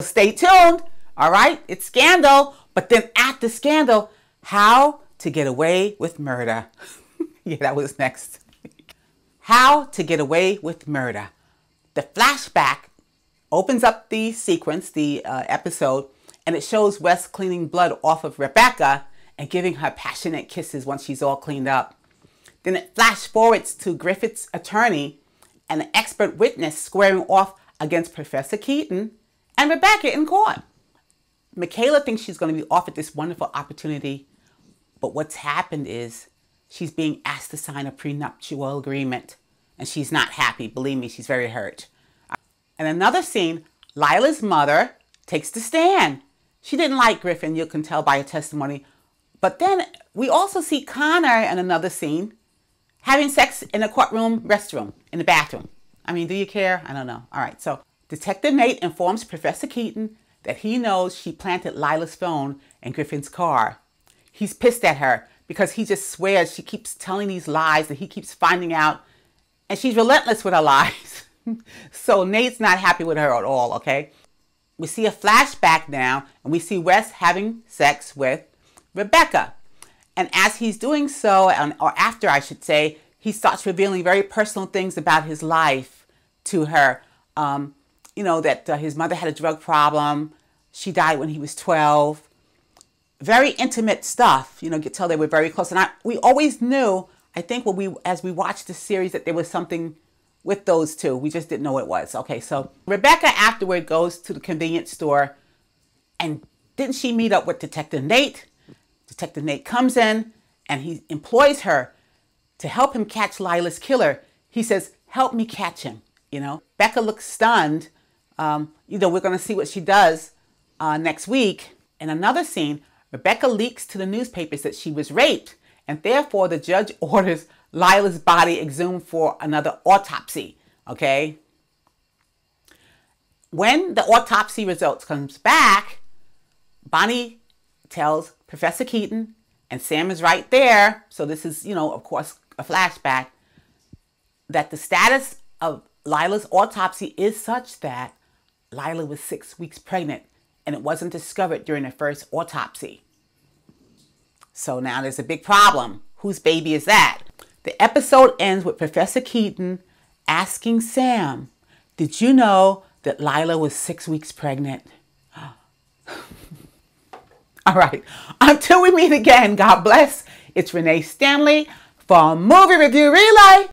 Stay tuned. All right, it's Scandal. But then after Scandal, How to Get Away with Murder. Yeah, that was next. How to Get Away with Murder. The flashback opens up the sequence, the episode, and it shows Wes cleaning blood off of Rebecca and giving her passionate kisses once she's all cleaned up. Then it flash forwards to Griffith's attorney and an expert witness squaring off against Professor Keaton and Rebecca in court. Michaela thinks she's going to be offered this wonderful opportunity, but what's happened is she's being asked to sign a prenuptial agreement, and she's not happy. Believe me, she's very hurt. In another scene, Lila's mother takes the stand. She didn't like Griffin, you can tell by her testimony. But then we also see Connor in another scene having sex in a courtroom restroom, in the bathroom. I mean, do you care? I don't know. All right, so Detective Nate informs Professor Keaton that he knows she planted Lila's phone in Griffin's car. He's pissed at her because he just swears she keeps telling these lies that he keeps finding out, and she's relentless with her lies. So Nate's not happy with her at all, okay? We see a flashback now, and we see Wes having sex with Rebecca. And as he's doing so, or after I should say, he starts revealing very personal things about his life to her. You know, that his mother had a drug problem. She died when he was 12. Very intimate stuff. You know, you could tell they were very close. And we always knew, I think, as we watched the series, that there was something with those two. We just didn't know what it was. Okay, so Rebecca afterward goes to the convenience store, and didn't she meet up with Detective Nate? Detective Nate comes in, and he employs her to help him catch Lila's killer. He says, "Help me catch him." You know, Becca looks stunned. You know, we're going to see what she does next week. In another scene, Rebecca leaks to the newspapers that she was raped, and therefore the judge orders Lila's body exhumed for another autopsy, okay? When the autopsy results comes back, Bonnie tells Professor Keaton, and Sam is right there, so this is, you know, of course, a flashback, that the status of Lila's autopsy is such that Lila was 6 weeks pregnant, and it wasn't discovered during the first autopsy. So now there's a big problem. Whose baby is that? The episode ends with Professor Keaton asking Sam, "Did you know that Lila was 6 weeks pregnant?" All right, until we meet again, God bless. It's Renee Stanley for Movie Review Relay.